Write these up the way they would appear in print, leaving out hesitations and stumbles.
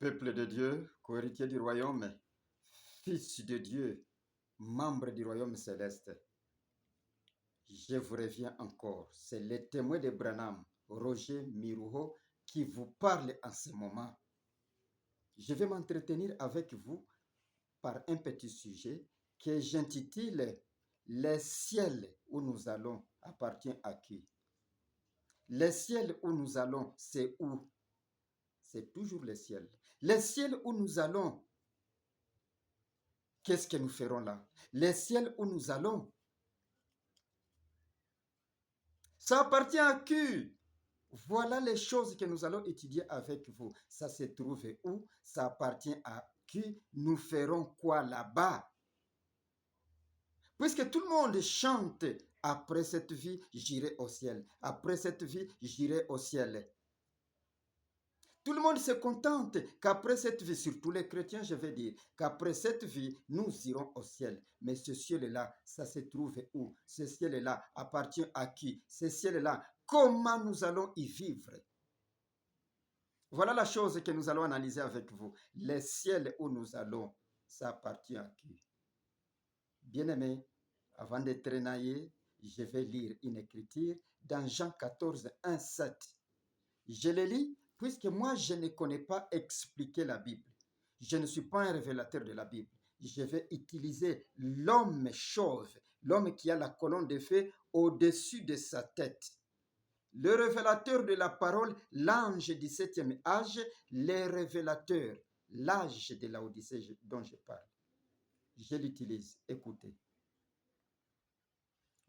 Peuple de Dieu, co-héritier du royaume, fils de Dieu, membre du royaume céleste, je vous reviens encore. C'est le témoin de Branham, Roger Mirouho, qui vous parle en ce moment. Je vais m'entretenir avec vous par un petit sujet que j'intitule Les ciels où nous allons appartient à qui? Les ciels où nous allons, c'est où? C'est toujours les ciels. Les ciels où nous allons, qu'est-ce que nous ferons là? Les ciels où nous allons, ça appartient à qui? Voilà les choses que nous allons étudier avec vous. Ça se trouve où? Ça appartient à qui? Nous ferons quoi là-bas? Puisque tout le monde chante, après cette vie, j'irai au ciel. Après cette vie, j'irai au ciel. Tout le monde se contente qu'après cette vie, surtout les chrétiens, je vais dire, qu'après cette vie, nous irons au ciel. Mais ce ciel-là, ça se trouve où? Ce ciel-là appartient à qui? Ce ciel-là, comment nous allons y vivre? Voilà la chose que nous allons analyser avec vous. Les ciels où nous allons, ça appartient à qui? Bien-aimés, avant de traînailler, je vais lire une écriture dans Jean 14, 1, 7. Je le lis puisque moi, je ne connais pas expliquer la Bible. Je ne suis pas un révélateur de la Bible. Je vais utiliser l'homme chauve, l'homme qui a la colonne de feu au-dessus de sa tête. Le révélateur de la parole, l'ange du 7e âge, les révélateurs, l'âge de l'Odyssée dont je parle. Je l'utilise. Écoutez.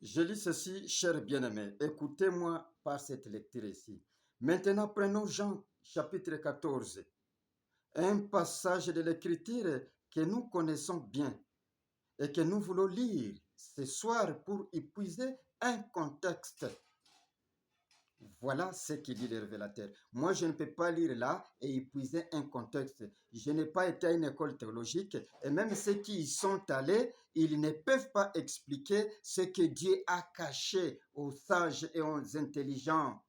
Je lis ceci, chers bien-aimés. Écoutez-moi par cette lecture ici. Maintenant, prenons Jean chapitre 14, un passage de l'écriture que nous connaissons bien et que nous voulons lire ce soir pour épuiser un contexte. Voilà ce qu'il dit le révélateur. Moi, je ne peux pas lire là et épuiser un contexte. Je n'ai pas été à une école théologique et même ceux qui y sont allés, ils ne peuvent pas expliquer ce que Dieu a caché aux sages et aux intelligents.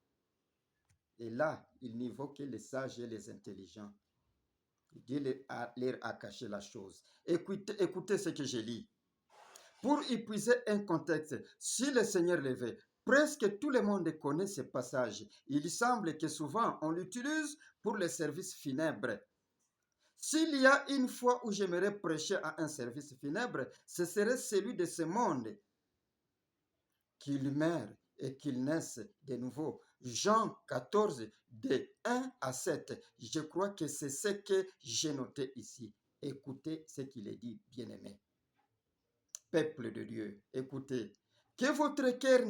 Et là, il n'y voit que les sages et les intelligents. Dieu leur a caché la chose. Écoutez ce que je lis. Pour épuiser un contexte, si le Seigneur le veut, presque tout le monde connaît ce passage. Il semble que souvent on l'utilise pour les services funèbres. S'il y a une fois où j'aimerais prêcher à un service funèbre, ce serait celui de ce monde. Qu'il meure et qu'il naisse de nouveau. Jean 14, de 1 à 7. Je crois que c'est ce que j'ai noté ici. Écoutez ce qu'il est dit, bien-aimé. Peuple de Dieu, écoutez. Que votre cœur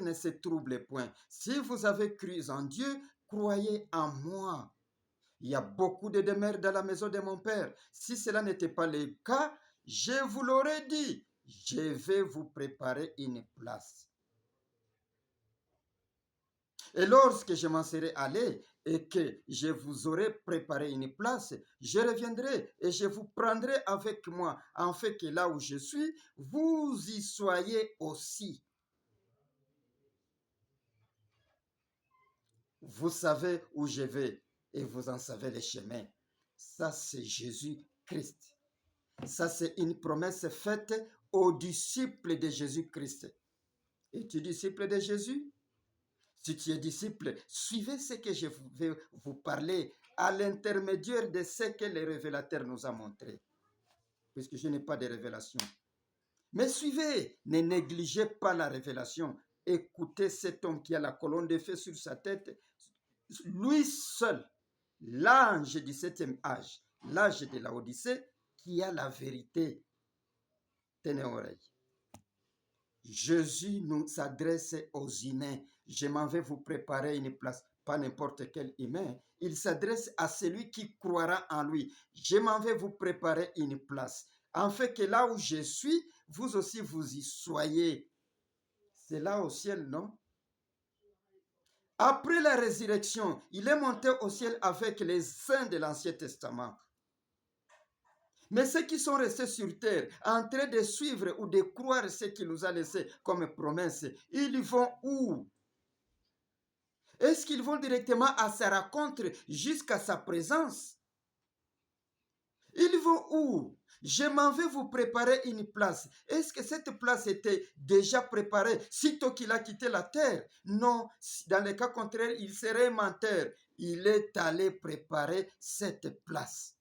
ne se trouble point. Si vous avez cru en Dieu, croyez en moi. Il y a beaucoup de demeures dans la maison de mon Père. Si cela n'était pas le cas, je vous l'aurais dit. Je vais vous préparer une place. Et lorsque je m'en serai allé et que je vous aurai préparé une place, je reviendrai et je vous prendrai avec moi, en fait que là où je suis, vous y soyez aussi. Vous savez où je vais et vous en savez les chemins. Ça, c'est Jésus-Christ. Ça, c'est une promesse faite aux disciples de Jésus-Christ. Es-tu disciple de Jésus? Si tu es disciple, suivez ce que je vais vous parler à l'intermédiaire de ce que le révélateur nous a montré. Puisque je n'ai pas de révélation. Mais suivez, ne négligez pas la révélation. Écoutez cet homme qui a la colonne de feu sur sa tête. Lui seul, l'ange du 7e âge, l'âge de la Odyssée, qui a la vérité. Tenez oreille. Jésus nous s'adresse aux humains. Je m'en vais vous préparer une place. Pas n'importe quel humain. Il s'adresse à celui qui croira en lui. Je m'en vais vous préparer une place. En fait que là où je suis, vous aussi vous y soyez. C'est là au ciel, non? Après la résurrection, il est monté au ciel avec les saints de l'Ancien Testament. Mais ceux qui sont restés sur terre, en train de suivre ou de croire ce qu'il nous a laissé comme promesse, ils vont où? Est-ce qu'ils vont directement à sa rencontre jusqu'à sa présence? Ils vont où? Je m'en vais vous préparer une place. Est-ce que cette place était déjà préparée sitôt qu'il a quitté la terre? Non, dans le cas contraire, il serait menteur. Il est allé préparer cette place.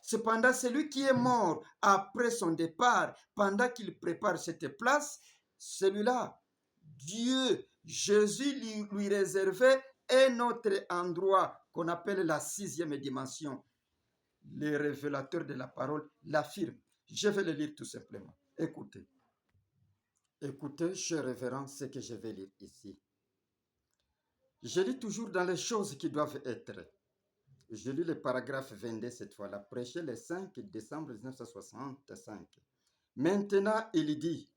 Cependant, celui qui est mort après son départ, pendant qu'il prépare cette place, celui-là, Dieu, Jésus lui réservait un autre endroit qu'on appelle la sixième dimension. Les révélateurs de la parole l'affirment. Je vais le lire tout simplement. Écoutez. Écoutez, cher révérend, ce que je vais lire ici. Je lis toujours dans les choses qui doivent être. Je lis le paragraphe 22 cette fois-là, prêché le 5 décembre 1965. Maintenant, il dit,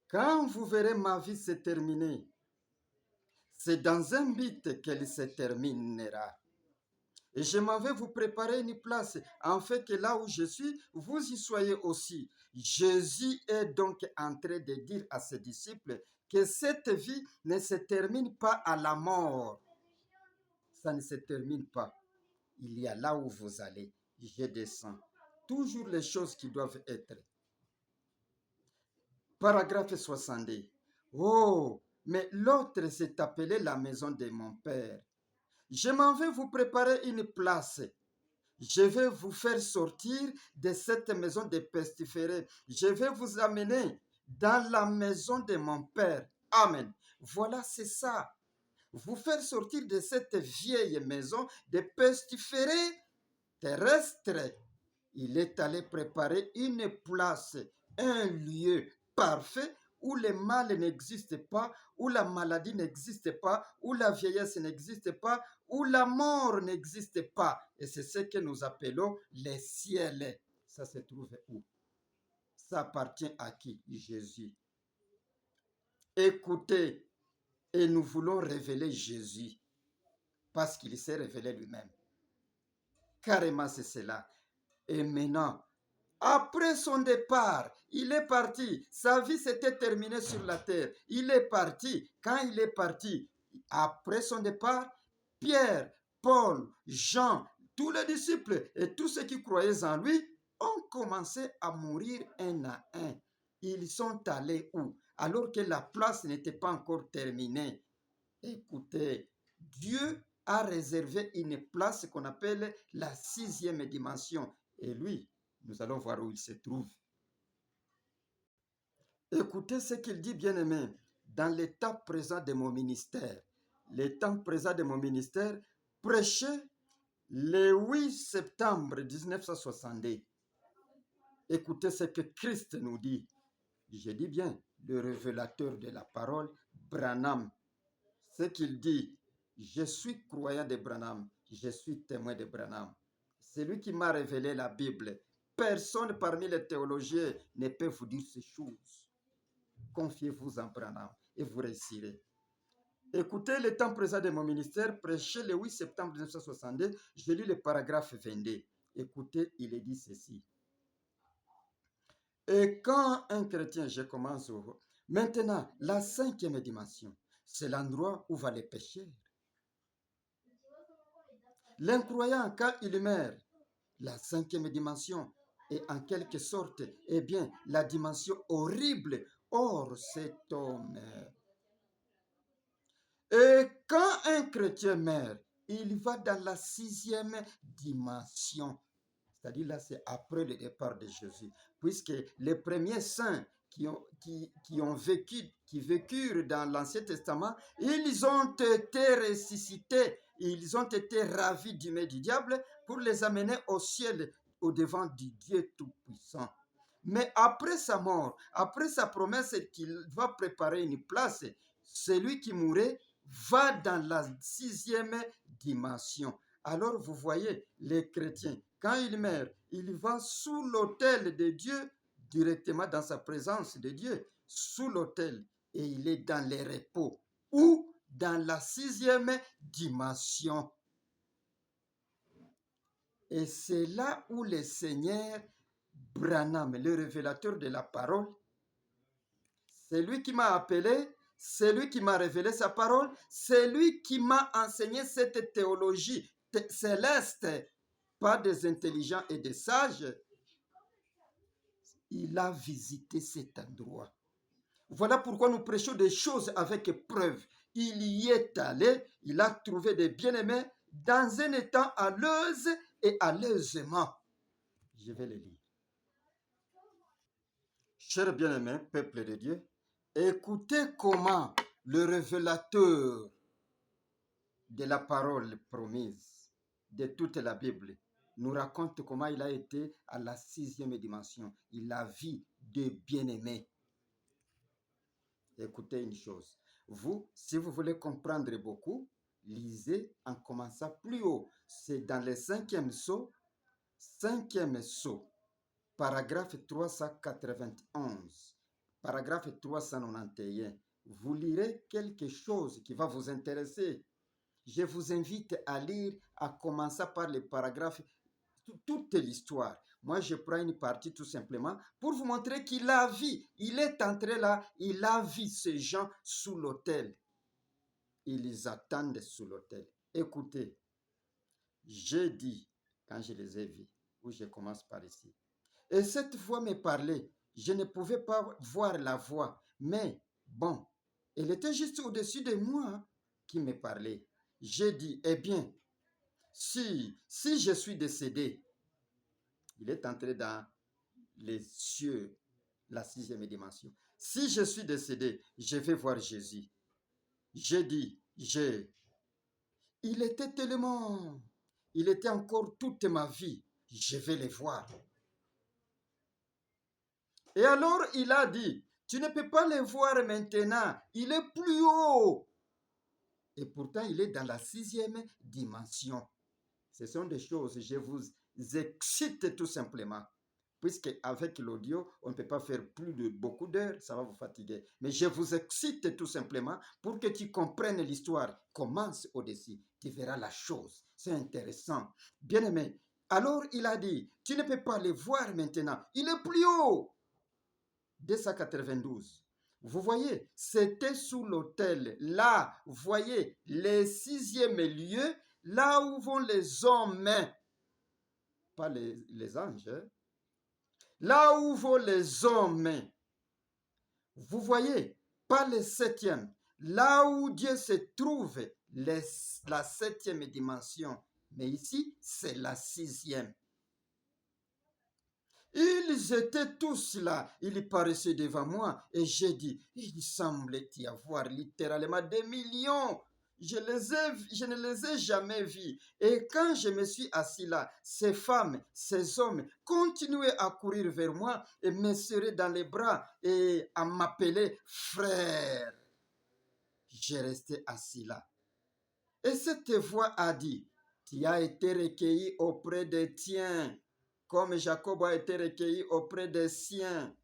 quand vous verrez ma vie se terminer, c'est dans un but qu'elle se terminera. Et je m'en vais vous préparer une place, en fait que là où je suis, vous y soyez aussi. Jésus est donc en train de dire à ses disciples que cette vie ne se termine pas à la mort. Ça ne se termine pas. Il y a là où vous allez. Je descends. Toujours les choses qui doivent être. Paragraphe 62. Oh, mais l'autre s'est appelé la maison de mon père. Je m'en vais vous préparer une place. Je vais vous faire sortir de cette maison de pestiférés. Je vais vous amener dans la maison de mon père. Amen. Voilà, c'est ça. Vous faire sortir de cette vieille maison de pestiférés terrestres. Il est allé préparer une place, un lieu parfait où le mal n'existe pas, où la maladie n'existe pas, où la vieillesse n'existe pas, où la mort n'existe pas. Et c'est ce que nous appelons les ciels. Ça se trouve où? Ça appartient à qui? Jésus. Écoutez, et nous voulons révéler Jésus parce qu'il s'est révélé lui-même. Carrément, c'est cela. Et maintenant, après son départ, il est parti. Sa vie s'était terminée sur la terre. Il est parti. Quand il est parti, après son départ, Pierre, Paul, Jean, tous les disciples et tous ceux qui croyaient en lui ont commencé à mourir un à un. Ils sont allés où? Alors que la place n'était pas encore terminée. Écoutez, Dieu a réservé une place qu'on appelle la sixième dimension. Et lui, nous allons voir où il se trouve. Écoutez ce qu'il dit, bien-aimé, dans l'état présent de mon ministère. L'état présent de mon ministère, prêché le 8 septembre 1962. Écoutez ce que Christ nous dit. Je dis bien, le révélateur de la parole, Branham. Ce qu'il dit, je suis croyant de Branham, je suis témoin de Branham. C'est lui qui m'a révélé la Bible. Personne parmi les théologiens ne peut vous dire ces choses. Confiez-vous en Branham et vous réussirez. Écoutez le temps présent de mon ministère, prêché le 8 septembre 1962, je lis le paragraphe 22. Écoutez, il est dit ceci. Et quand un chrétien, je commence maintenant, la cinquième dimension, c'est l'endroit où va les pécheurs. L'incroyant, quand il meurt, la cinquième dimension est en quelque sorte, eh bien, la dimension horrible. Or, cet homme. Et quand un chrétien meurt, il va dans la sixième dimension. C'est-à-dire là, c'est après le départ de Jésus. Puisque les premiers saints qui vécurent dans l'Ancien Testament, ils ont été ressuscités, ils ont été ravis du main du diable pour les amener au ciel, au devant du Dieu Tout-Puissant. Mais après sa mort, après sa promesse qu'il va préparer une place, celui qui mourrait va dans la sixième dimension. Alors vous voyez, les chrétiens, quand ils meurent, ils vont sous l'autel de Dieu, directement dans sa présence de Dieu, sous l'autel, et il est dans les repos, ou dans la sixième dimension. Et c'est là où le Seigneur Branham, le révélateur de la parole, c'est lui qui m'a appelé, c'est lui qui m'a révélé sa parole, c'est lui qui m'a enseigné cette théologie céleste, pas des intelligents et des sages. Il a visité cet endroit. Voilà pourquoi nous prêchons des choses avec preuve. Il y est allé, il a trouvé des bien-aimés dans un état à l'aise et à l'aisement. Je vais le lire. Chers bien-aimés, peuple de Dieu, écoutez comment le révélateur de la parole promise de toute la Bible nous raconte comment il a été à la 6e dimension. Il a vu de bien-aimés. Écoutez une chose. Vous, si vous voulez comprendre beaucoup, lisez en commençant plus haut. C'est dans le 5e sceau, paragraphe 391, paragraphe 391. Vous lirez quelque chose qui va vous intéresser. Je vous invite à lire, à commencer par les paragraphes, toute l'histoire. Moi, je prends une partie tout simplement pour vous montrer qu'il a vu. Il est entré là, il a vu ces gens sous l'autel. Ils les attendent sous l'autel. Écoutez, j'ai dit, quand je les ai vus, où je commence par ici. Et cette voix me parlait. Je ne pouvais pas voir la voix, mais bon, elle était juste au-dessus de moi qui me parlait. J'ai dit, eh bien, si je suis décédé, il est entré dans les cieux, la 6e dimension. Si je suis décédé, je vais voir Jésus. J'ai dit, il était encore toute ma vie, je vais le voir. Et alors il a dit, tu ne peux pas le voir maintenant, il est plus haut. Et pourtant, il est dans la 6e dimension. Ce sont des choses, je vous excite tout simplement. Puisque avec l'audio, on ne peut pas faire plus de beaucoup d'heures, ça va vous fatiguer. Mais je vous excite tout simplement pour que tu comprennes l'histoire. Commence au-dessus, tu verras la chose. C'est intéressant. Bien-aimé, alors il a dit, tu ne peux pas le voir maintenant, il est plus haut. 292. Vous voyez, c'était sous l'autel. Là, vous voyez, les 6e lieu, là où vont les hommes, pas les anges, hein? Là où vont les hommes. Vous voyez, pas les 7e. Là où Dieu se trouve, la 7e dimension. Mais ici, c'est la 6e. Ils étaient tous là, ils paraissaient devant moi et j'ai dit, il semblait y avoir littéralement des millions. Je ne les ai jamais vus. Et quand je me suis assis là, ces femmes, ces hommes continuaient à courir vers moi et me serrer dans les bras et à m'appeler frère. J'ai resté assis là. Et cette voix a dit, tu as été recueilli auprès des tiens, comme Jacob a été recueilli auprès des siens.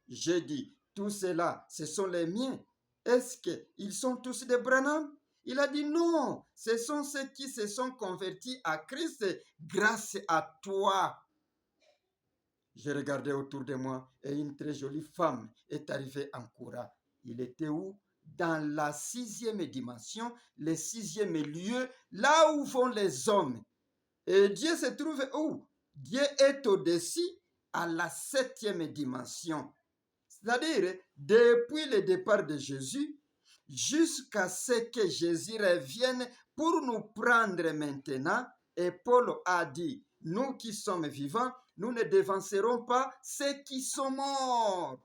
J'ai dit, tout cela, ce sont les miens. Est-ce qu'ils sont tous des Branham? Il a dit non, ce sont ceux qui se sont convertis à Christ grâce à toi. J'ai regardé autour de moi et une très jolie femme est arrivée en courant. Il était où? Dans la 6e dimension, le 6e lieu, là où vont les hommes. Et Dieu se trouve où? Dieu est au-dessus à la 7e dimension. C'est-à-dire, depuis le départ de Jésus, jusqu'à ce que Jésus revienne pour nous prendre maintenant. Et Paul a dit, nous qui sommes vivants, nous ne devancerons pas ceux qui sont morts.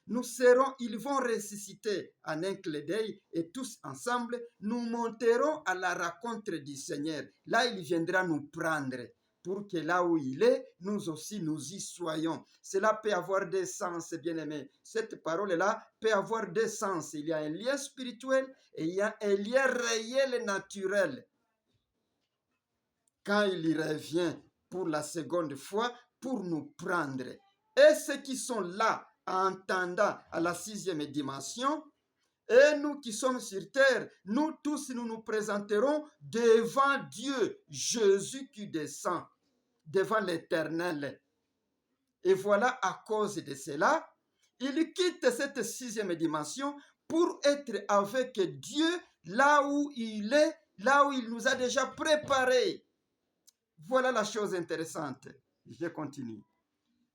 Nous serons, ils vont ressusciter en un clin d'œil et tous ensemble, nous monterons à la rencontre du Seigneur. Là, il viendra nous prendre pour que là où il est, nous aussi, nous y soyons. Cela peut avoir des sens, bien-aimés. Cette parole-là peut avoir des sens. Il y a un lien spirituel et il y a un lien réel naturel. Quand il revient pour la seconde fois, pour nous prendre. Et ceux qui sont là, entendant à la 6e dimension, et nous qui sommes sur terre, nous tous, nous nous présenterons devant Dieu, Jésus qui descend, devant l'Éternel. Et voilà, à cause de cela, il quitte cette 6e dimension pour être avec Dieu là où il est, là où il nous a déjà préparés. Voilà la chose intéressante. Je continue.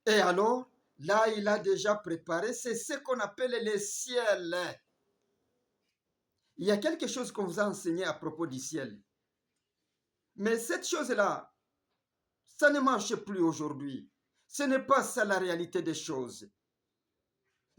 Et alors, là, il a déjà préparé, c'est ce qu'on appelle les ciels. Il y a quelque chose qu'on vous a enseigné à propos du ciel. Mais cette chose-là, ça ne marche plus aujourd'hui. Ce n'est pas ça la réalité des choses.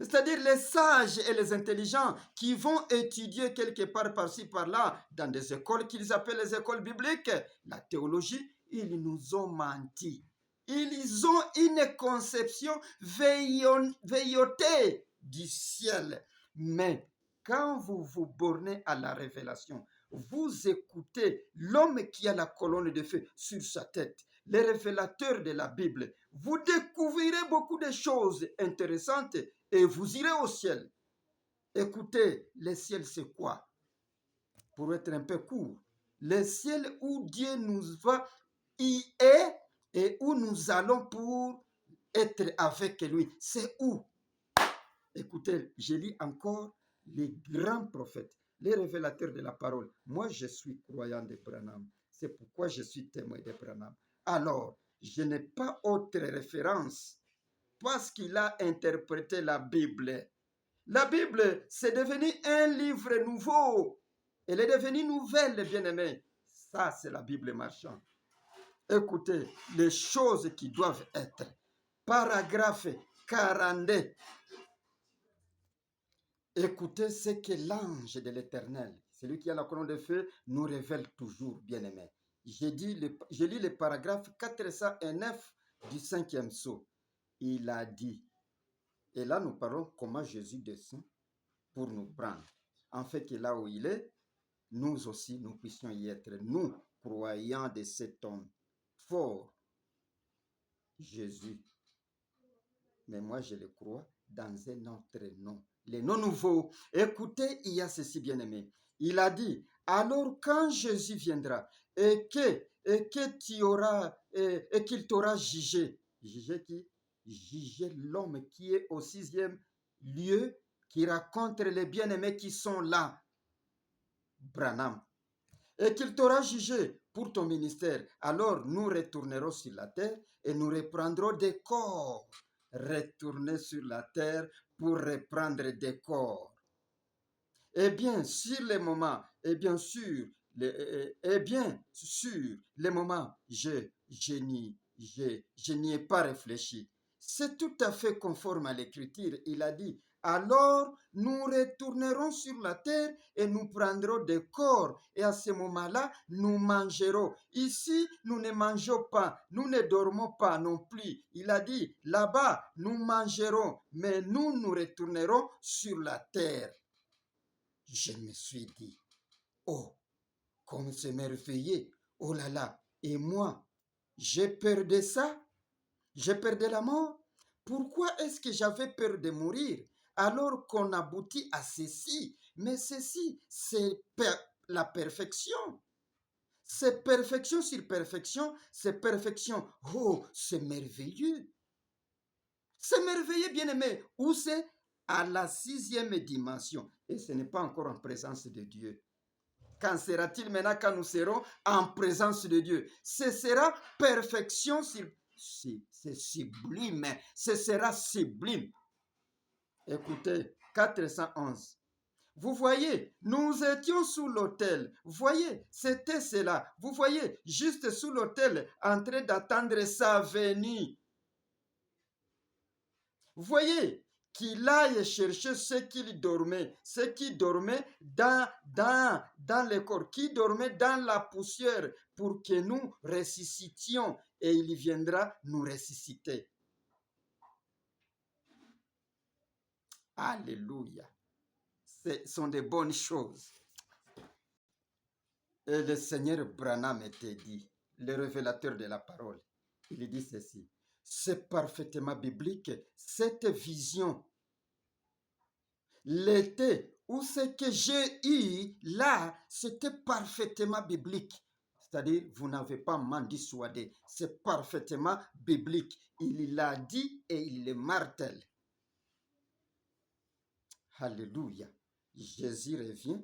C'est-à-dire les sages et les intelligents qui vont étudier quelque part par-ci, par-là, dans des écoles qu'ils appellent les écoles bibliques, la théologie, ils nous ont menti. Ils ont une conception veillotée du ciel. Mais quand vous vous bornez à la révélation, vous écoutez l'homme qui a la colonne de feu sur sa tête, les révélateurs de la Bible, vous découvrirez beaucoup de choses intéressantes et vous irez au ciel. Écoutez, le ciel c'est quoi? Pour être un peu court, le ciel où Dieu nous va y est et où nous allons pour être avec lui. C'est où? Écoutez, je lis encore les grands prophètes, les révélateurs de la parole. Moi, je suis croyant de Branham. C'est pourquoi je suis témoin de Branham. Alors, je n'ai pas autre référence parce qu'il a interprété la Bible. La Bible, c'est devenu un livre nouveau. Elle est devenue nouvelle, bien-aimés. Ça, c'est la Bible marchande. Écoutez, les choses qui doivent être. Paragraphe 42. Écoutez ce que l'ange de l'Éternel, celui qui a la colonne de feu, nous révèle toujours, bien-aimés. Je lis le paragraphe 409 du 5e sceau. Il a dit, et là nous parlons comment Jésus descend pour nous prendre. En fait, que là où il est, nous aussi, nous puissions y être. Nous, croyants de cet homme fort, Jésus. Mais moi, je le crois dans un autre nom. Les noms nouveaux. Écoutez, il y a ceci, bien-aimé. Il a dit, alors quand Jésus viendra et qu'il t'aura jugé. Jugé qui? Jugé l'homme qui est au 6e lieu, qui raconte les bien-aimés qui sont là. Branham. Et qu'il t'aura jugé pour ton ministère. Alors nous retournerons sur la terre et nous reprendrons des corps. Retourner sur la terre pour reprendre des corps. Eh bien, sur les moments, et bien sûr, les moments, je n'y ai pas réfléchi. C'est tout à fait conforme à l'écriture. Il a dit, alors nous retournerons sur la terre et nous prendrons des corps. Et à ce moment-là, nous mangerons. Ici, nous ne mangeons pas, nous ne dormons pas non plus. Il a dit, là-bas, nous mangerons, mais nous retournerons sur la terre. Je me suis dit, oh, comme c'est merveilleux, oh là là, et moi, j'ai peur de ça, j'ai peur de la mort. Pourquoi est-ce que j'avais peur de mourir alors qu'on aboutit à ceci? Mais ceci, c'est la perfection. C'est perfection sur perfection, c'est perfection. Oh, c'est merveilleux. C'est merveilleux, bien-aimé. Où c'est? À la 6e dimension. Et ce n'est pas encore en présence de Dieu. Quand sera-t-il maintenant quand nous serons en présence de Dieu? Ce sera perfection sur... C'est sublime. Ce sera sublime. Écoutez, 411. Vous voyez, nous étions sous l'autel. Vous voyez, c'était cela. Vous voyez, juste sous l'autel, en train d'attendre sa venue. Vous voyez, qu'il aille chercher ceux qui dormaient dans le corps, qui dormaient dans la poussière, pour que nous ressuscitions, et il viendra nous ressusciter. Alléluia. Ce sont de bonnes choses. Et le Seigneur Branham était dit, le révélateur de la parole, il dit ceci. C'est parfaitement biblique, cette vision. L'été où ce que j'ai eu là, c'était parfaitement biblique. C'est-à-dire, vous n'avez pas m'en dissuadé. C'est parfaitement biblique. Il l'a dit et il le martèle. Alléluia. Jésus revient,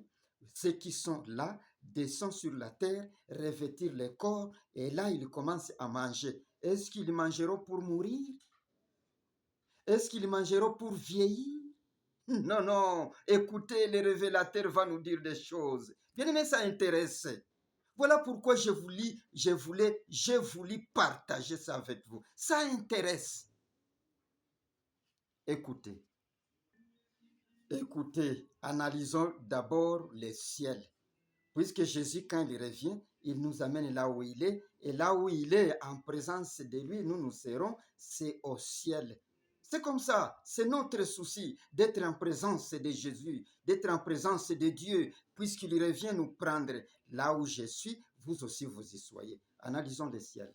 ceux qui sont là descendent sur la terre, revêtir les corps, et là ils commencent à manger. Est-ce qu'ils mangeront pour mourir? Est-ce qu'ils mangeront pour vieillir? Non, non, écoutez, le révélateur va nous dire des choses. Bien aimé, ça intéresse. Voilà pourquoi je voulais partager ça avec vous. Ça intéresse. Écoutez, écoutez, analysons d'abord les ciels. Puisque Jésus, quand il revient, il nous amène là où il est. Et là où il est, en présence de lui, nous serons, c'est au ciel. C'est comme ça, c'est notre souci d'être en présence de Jésus, d'être en présence de Dieu, puisqu'il revient nous prendre. Là où je suis, vous aussi vous y soyez. Analysons les ciels.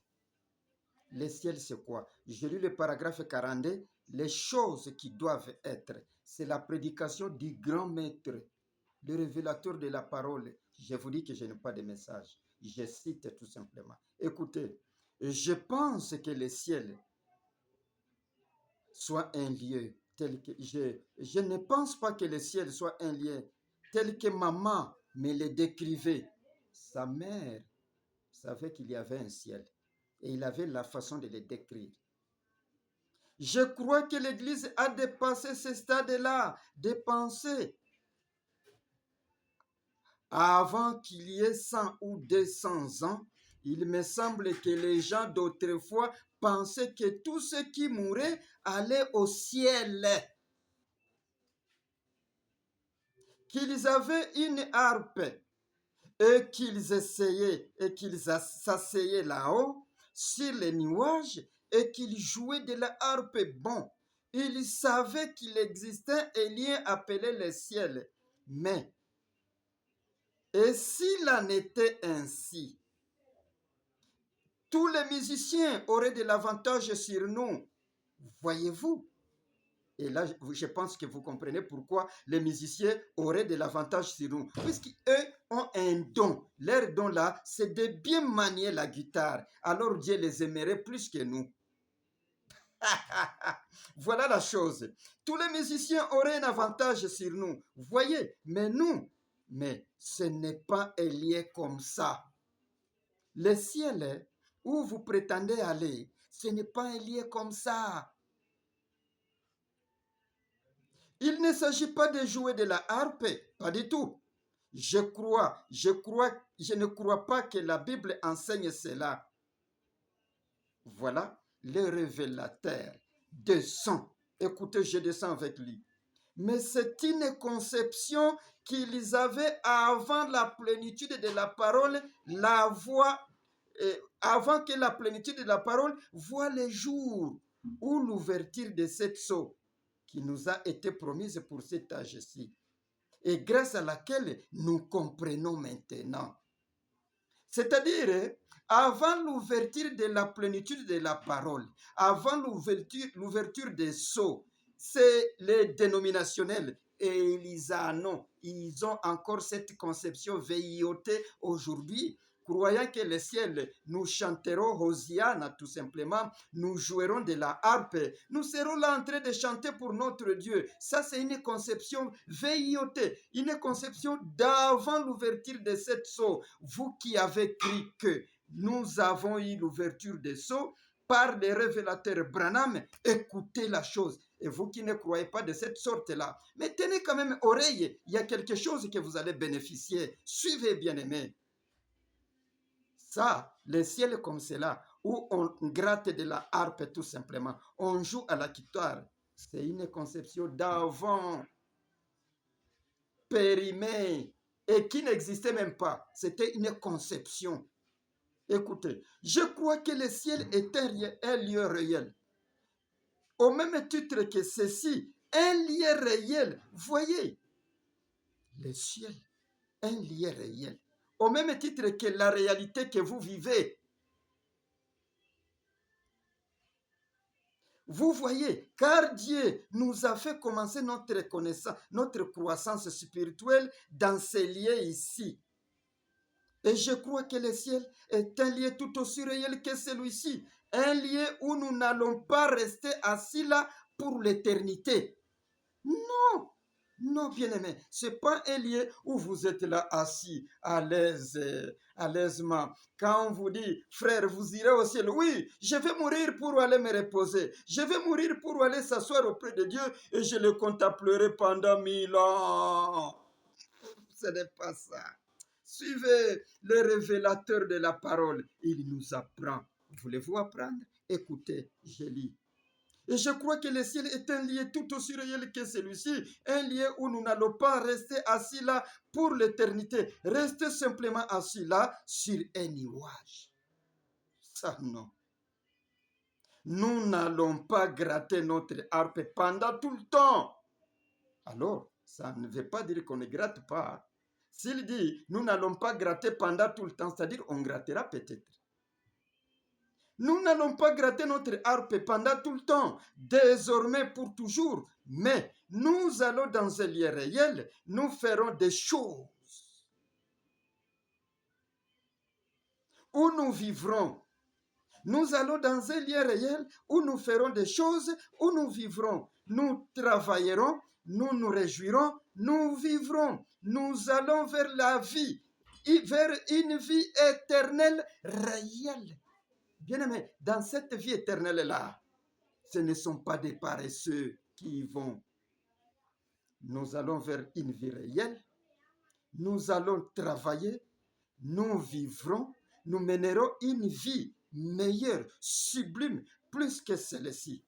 Les ciels, c'est quoi? J'ai lu le paragraphe 42. Les choses qui doivent être, c'est la prédication du grand maître, le révélateur de la parole. Je vous dis que je n'ai pas de message. Je cite tout simplement. Écoutez, je pense que le ciel soit un lieu tel que je ne pense pas que le ciel soit un lieu tel que maman me le décrivait. Sa mère savait qu'il y avait un ciel et il avait la façon de le décrire. Je crois que l'Église a dépassé ce stade-là de penser. Avant qu'il y ait 100 ou 200 ans, il me semble que les gens d'autrefois pensaient que tous ceux qui mouraient allaient au ciel, qu'ils avaient une harpe et qu'ils essayaient et qu'ils s'asseyaient là-haut sur les nuages et qu'ils jouaient de la harpe. Bon, ils savaient qu'il existait un lien appelé le ciel. Mais, et s'il en était ainsi, tous les musiciens auraient de l'avantage sur nous. Voyez-vous? Et là, je pense que vous comprenez pourquoi les musiciens auraient de l'avantage sur nous. Puisqu'eux ont un don. Leur don là, c'est de bien manier la guitare. Alors Dieu les aimerait plus que nous. Voilà la chose. Tous les musiciens auraient un avantage sur nous. Voyez, mais nous, mais ce n'est pas un lien comme ça. Le ciel où vous prétendez aller, ce n'est pas un lieu comme ça. Il ne s'agit pas de jouer de la harpe, pas du tout. Je ne crois pas que la Bible enseigne cela. Voilà, le révélateur descend. Écoutez, je descends avec lui. Mais c'est une conception qu'ils avaient avant la plénitude de la parole, la voix avant que la plénitude de la parole voie le jour où l'ouverture de cette sceau qui nous a été promise pour cet âge-ci et grâce à laquelle nous comprenons maintenant. C'est-à-dire, avant l'ouverture de la plénitude de la parole, avant l'ouverture des sceaux, c'est les dénominationnels et ils ont encore cette conception veillotée aujourd'hui, croyant que le ciel, nous chanterons Hosiana tout simplement, nous jouerons de la harpe, nous serons là en train de chanter pour notre Dieu. Ça, c'est une conception veillotée, une conception d'avant l'ouverture de cette sceau. Vous qui avez cru que nous avons eu l'ouverture des sceaux par les révélateurs Branham, écoutez la chose. Et vous qui ne croyez pas de cette sorte-là, mais tenez quand même oreille, il y a quelque chose que vous allez bénéficier. Suivez, bien-aimés. Ça, le ciel comme cela, où on gratte de la harpe tout simplement, on joue à la guitare, c'est une conception d'avant périmée et qui n'existait même pas. C'était une conception. Écoutez, je crois que le ciel est un lieu réel. Au même titre que ceci, un lieu réel. Voyez, le ciel, un lieu réel. Au même titre que la réalité que vous vivez. Vous voyez, car Dieu nous a fait commencer notre connaissance, notre croissance spirituelle dans ces lieux ici. Et je crois que le ciel est un lieu tout aussi réel que celui-ci. Un lieu où nous n'allons pas rester assis là pour l'éternité. Non, Non, bien-aimé, ce n'est pas un lieu où vous êtes là assis à l'aise, à l'aisement. Quand on vous dit, frère, vous irez au ciel, oui, je vais mourir pour aller me reposer. Je vais mourir pour aller s'asseoir auprès de Dieu et je le contemplerai pendant 1000 ans. Ce n'est pas ça. Suivez le révélateur de la parole. Il nous apprend. Voulez-vous apprendre? Écoutez, je lis. Et je crois que le ciel est un lieu tout aussi réel que celui-ci, un lieu où nous n'allons pas rester assis là pour l'éternité, rester simplement assis là sur un nuage. Ça, non. Nous n'allons pas gratter notre harpe pendant tout le temps. Alors, ça ne veut pas dire qu'on ne gratte pas. S'il dit, nous n'allons pas gratter pendant tout le temps, c'est-à-dire on grattera peut-être. Nous n'allons pas gratter notre harpe pendant tout le temps, désormais pour toujours, mais nous allons dans un lieu réel, nous ferons des choses où nous vivrons. Nous allons dans un lieu réel où nous ferons des choses, où nous vivrons. Nous travaillerons, nous nous réjouirons, nous vivrons. Nous allons vers la vie, vers une vie éternelle réelle. Bien-aimés, dans cette vie éternelle-là, ce ne sont pas des paresseux qui y vont. Nous allons vers une vie réelle, nous allons travailler, nous vivrons, nous mènerons une vie meilleure, sublime, plus que celle-ci.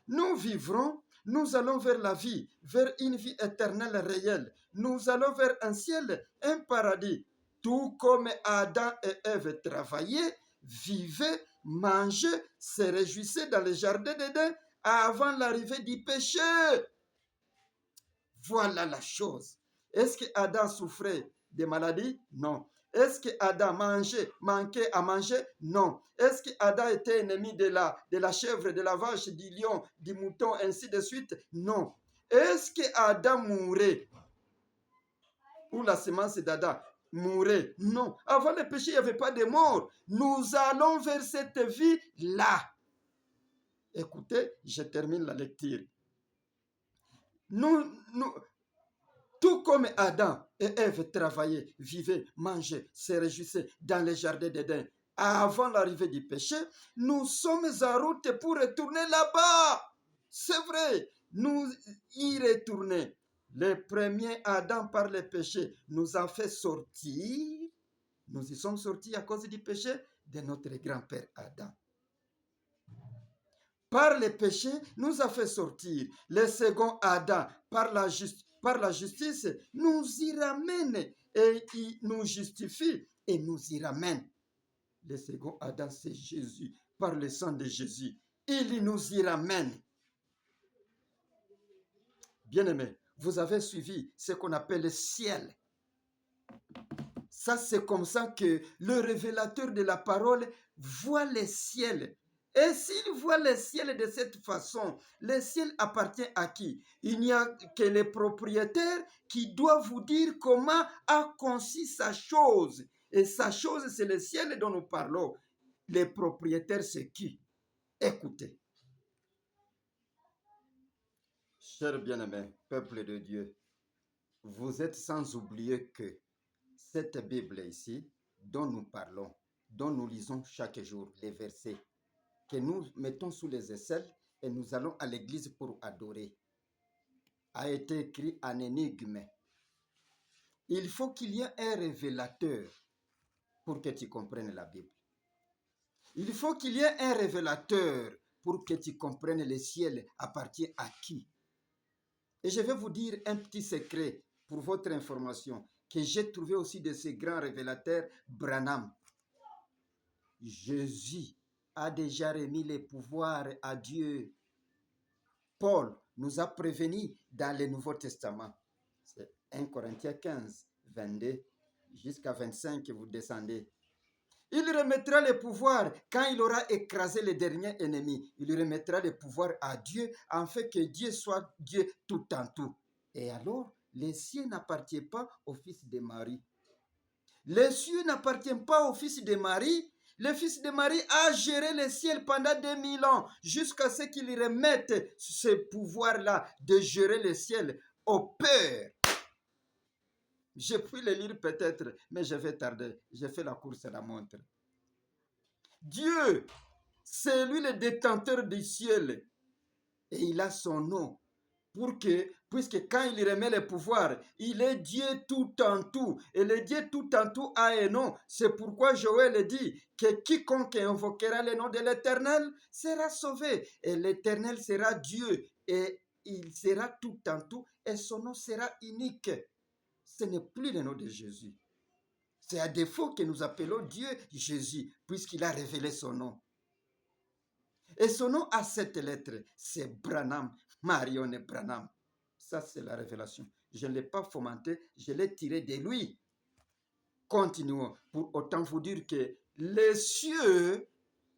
Nous vivrons, nous allons vers la vie, vers une vie éternelle réelle. Nous allons vers un ciel, un paradis. Tout comme Adam et Ève travaillaient, vivaient, mangeaient, se réjouissaient dans le jardin d'Éden avant l'arrivée du péché. Voilà la chose. Est-ce que Adam souffrait de maladies? Non. Est-ce que Adam manquait à manger? Non. Est-ce que Adam était ennemi de la chèvre, de la vache, du lion, du mouton, ainsi de suite? Non. Est-ce que Adam mourait? Ou la semence d'Adam mourait? Non. Avant le péché, il n'y avait pas de mort. Nous allons vers cette vie-là. Écoutez, je termine la lecture. Tout comme Adam et Ève travaillaient, vivaient, mangeaient, se réjouissaient dans les jardins d'Éden avant l'arrivée du péché, nous sommes en route pour retourner là-bas. C'est vrai, nous y retourner. Le premier Adam, par le péché, nous a fait sortir. Nous y sommes sortis à cause du péché de notre grand-père Adam. Par le péché, nous a fait sortir. Le second Adam, par la justice, nous y ramène et il nous justifie et nous y ramène. Le second Adam, c'est Jésus. Par le sang de Jésus, il nous y ramène. Bien-aimés, vous avez suivi ce qu'on appelle le ciel. Ça, c'est comme ça que le révélateur de la parole voit le ciel. Et s'il voit le ciel de cette façon, le ciel appartient à qui? Il n'y a que le propriétaire qui doit vous dire comment a conçu sa chose. Et sa chose, c'est le ciel dont nous parlons. Le propriétaire, c'est qui? Écoutez. Chers bien-aimés, peuple de Dieu, vous êtes sans oublier que cette Bible ici, dont nous parlons, dont nous lisons chaque jour les versets, que nous mettons sous les aisselles et nous allons à l'église pour adorer, a été écrit en énigme. Il faut qu'il y ait un révélateur pour que tu comprennes la Bible. Il faut qu'il y ait un révélateur pour que tu comprennes le ciel appartient à qui. Et je vais vous dire un petit secret pour votre information que j'ai trouvé aussi de ces grands révélateurs, Branham. Jésus a déjà remis les pouvoirs à Dieu. Paul nous a prévenus dans le Nouveau Testament. C'est 1 Corinthiens 15, 22 jusqu'à 25 que vous descendez. Il remettra le pouvoir quand il aura écrasé les derniers ennemis. Il remettra le pouvoir à Dieu afin que Dieu soit Dieu tout en tout. Et alors, les cieux n'appartiennent pas au fils de Marie. Les cieux n'appartiennent pas au fils de Marie. Le fils de Marie a géré le ciel pendant 2000 ans jusqu'à ce qu'il remette ce pouvoir-là de gérer le ciel peur. Je puis le lire peut-être, mais je vais tarder. J'ai fait la course à la montre. Dieu, c'est lui le détenteur du ciel. Et il a son nom. Puisque quand il remet le pouvoir, il est Dieu tout en tout. Et le Dieu tout en tout a un nom. C'est pourquoi Joël dit que quiconque invoquera le nom de l'Éternel sera sauvé. Et l'Éternel sera Dieu. Et il sera tout en tout. Et son nom sera unique. Ce n'est plus le nom de Jésus. C'est à défaut que nous appelons Dieu Jésus, puisqu'il a révélé son nom. Et son nom a 7 lettres. C'est Branham. Marion Branham. Ça, c'est la révélation. Je ne l'ai pas fomenté, je l'ai tiré de lui. Continuons. Pour autant vous dire que les cieux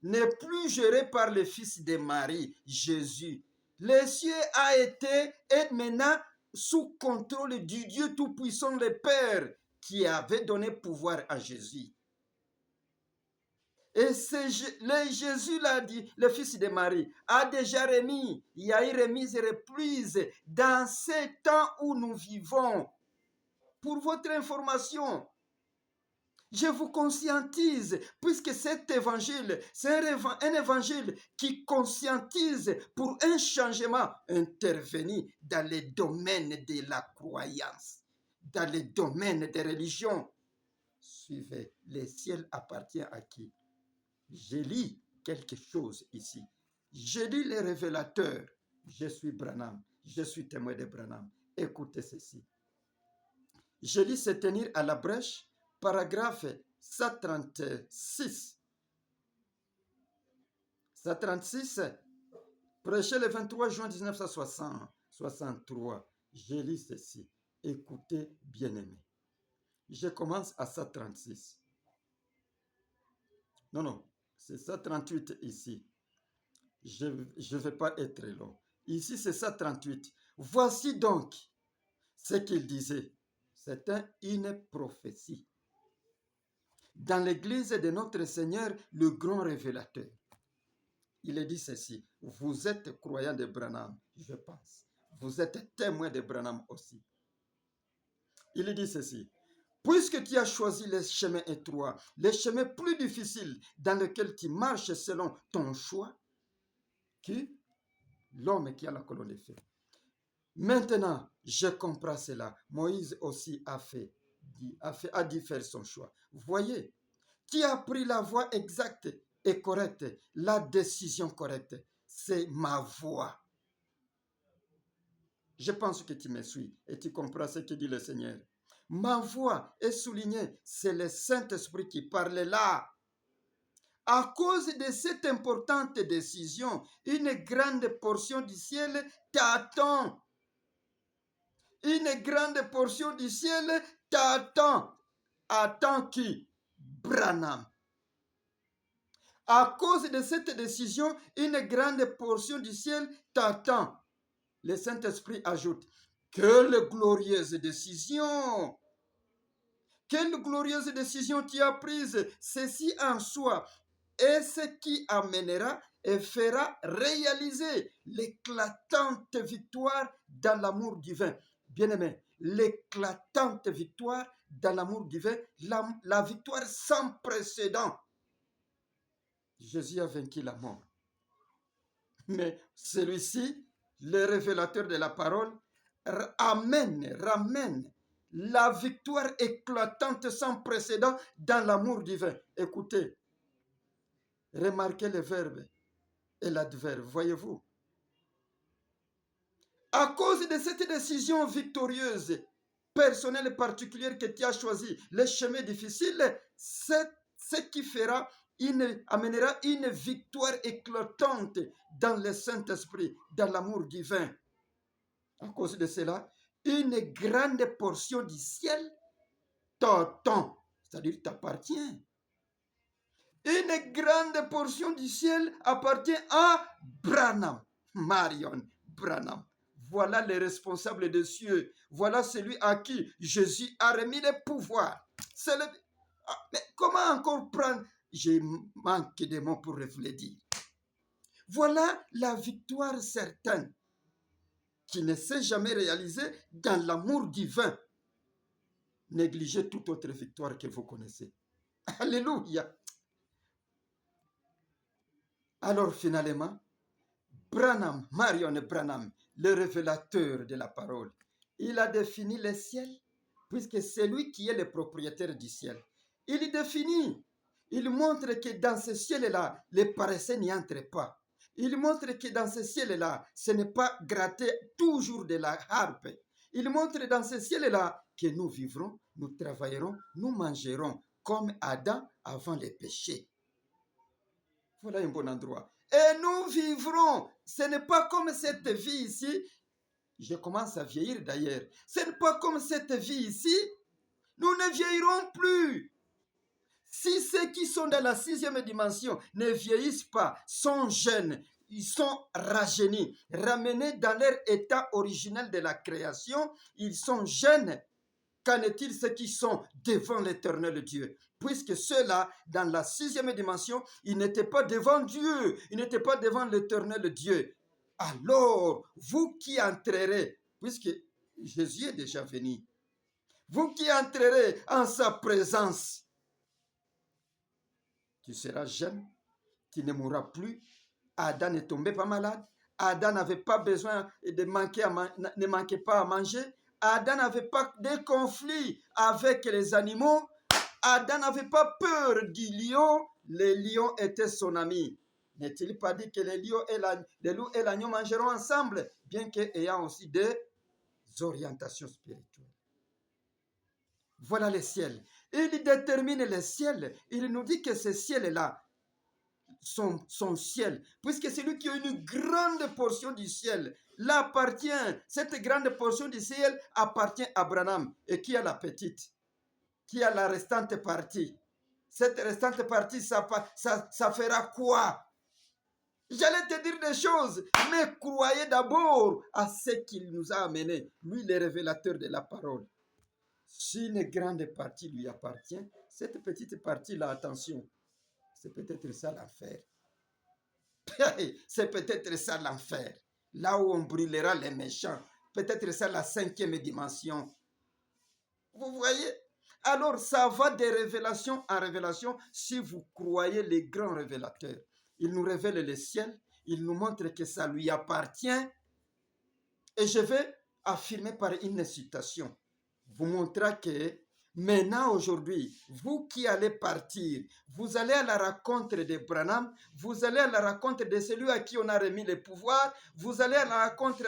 n'est plus géré par le Fils de Marie, Jésus. Les cieux a été et maintenant sous contrôle du Dieu Tout-Puissant, le Père, qui avait donné pouvoir à Jésus. Et Jésus l'a dit, le Fils de Marie, a déjà remis, il y a eu remise et reprise dans ces temps où nous vivons. Pour votre information, je vous conscientise, puisque cet évangile, c'est un évangile qui conscientise pour un changement intervenu dans les domaines de la croyance, dans les domaines des religions. Suivez, le ciel appartient à qui? Je lis quelque chose ici. Je lis les révélateurs. Je suis Branham. Je suis témoin de Branham. Écoutez ceci. Je lis se tenir à la brèche, paragraphe 136. 136, prêché le 23 juin 1963. Je lis ceci. Écoutez, bien-aimés. Je commence à 136. Non. C'est 138 ici. Je ne vais pas être long. Ici, c'est 138. Voici donc ce qu'il disait. C'était une prophétie. Dans l'église de notre Seigneur, le grand révélateur, il dit ceci. Vous êtes croyant de Branham, je pense. Vous êtes témoin de Branham aussi. Il dit ceci. Puisque tu as choisi les chemins étroits, les chemins plus difficiles dans lesquels tu marches selon ton choix, qui? L'homme qui a la colonne de feu. Maintenant, je comprends cela. Moïse aussi a dû faire son choix. Voyez, qui a pris la voie exacte et correcte, la décision correcte, c'est ma voix. Je pense que tu me suis et tu comprends ce que dit le Seigneur. Ma voix est soulignée, c'est le Saint-Esprit qui parle là. À cause de cette importante décision, une grande portion du ciel t'attend. Une grande portion du ciel t'attend. Attends qui? Branham. À cause de cette décision, une grande portion du ciel t'attend. Le Saint-Esprit ajoute, quelle glorieuse décision! Quelle glorieuse décision tu as prise! Ceci en soi est ce qui amènera et fera réaliser l'éclatante victoire dans l'amour divin. Bien-aimé, l'éclatante victoire dans l'amour divin, la victoire sans précédent. Jésus a vaincu la mort. Mais celui-ci, le révélateur de la parole, ramène la victoire éclatante sans précédent dans l'amour divin. Écoutez, remarquez le verbe et l'adverbe, voyez-vous. À cause de cette décision victorieuse, personnelle et particulière que tu as choisi, les chemins difficiles, c'est ce qui amènera une victoire éclatante dans le Saint-Esprit, dans l'amour divin. À cause de cela, une grande portion du ciel t'attend, c'est-à-dire t'appartient. Une grande portion du ciel appartient à Branham, Marion Branham. Voilà les responsables des cieux. Voilà celui à qui Jésus a remis le pouvoir. Mais comment encore prendre? J'ai manqué de mots pour vous le dire. Voilà la victoire certaine qui ne s'est jamais réalisé dans l'amour divin, négligez toute autre victoire que vous connaissez. Alléluia. Alors finalement, Branham, Marion Branham, le révélateur de la parole, il a défini le ciel, puisque c'est lui qui est le propriétaire du ciel. Il définit, il montre que dans ce ciel-là, les paresseux n'y entrent pas. Il montre que dans ce ciel-là, ce n'est pas gratter toujours de la harpe. Il montre dans ce ciel-là que nous vivrons, nous travaillerons, nous mangerons comme Adam avant le péché. Voilà un bon endroit. Et nous vivrons. Ce n'est pas comme cette vie ici. Je commence à vieillir d'ailleurs. Ce n'est pas comme cette vie ici. Nous ne vieillirons plus. Si ceux qui sont dans la 6e dimension ne vieillissent pas, sont jeunes, ils sont rajeunis, ramenés dans leur état originel de la création, ils sont jeunes. Qu'en est-il ceux qui sont devant l'éternel Dieu? Puisque ceux-là, dans la 6e dimension, ils n'étaient pas devant Dieu, ils n'étaient pas devant l'éternel Dieu. Alors, vous qui entrerez, puisque Jésus est déjà venu, vous qui entrerez en sa présence, tu seras jeune, tu ne mourras plus. Adam ne tombait pas malade, Adam n'avait pas besoin de ne manquait pas à manger, Adam n'avait pas de conflit avec les animaux, Adam n'avait pas peur du lion, le lion était son ami. N'est-il pas dit que les loups et l'agneau mangeront ensemble, bien qu'ayant aussi des orientations spirituelles? Voilà le ciel. Il détermine le ciel. Il nous dit que ce ciel-là, son ciel, puisque c'est lui qui a une grande portion du ciel, l'appartient, cette grande portion du ciel appartient à Branham. Et qui a la petite? Qui a la restante partie? Cette restante partie, ça fera quoi? J'allais te dire des choses, mais croyez d'abord à ce qu'il nous a amené, lui le révélateur de la parole. Si une grande partie lui appartient, cette petite partie-là, attention, c'est peut-être ça l'enfer. C'est peut-être ça l'enfer. Là où on brûlera les méchants. Peut-être ça la 5e dimension. Vous voyez? Alors ça va de révélation en révélation si vous croyez les grands révélateurs. Il nous révèle le ciel. Il nous montre que ça lui appartient. Et je vais affirmer par une citation. Vous montrer que maintenant, aujourd'hui, vous qui allez partir, vous allez à la rencontre de Branham, vous allez à la rencontre de celui à qui on a remis le pouvoir, vous allez à la rencontre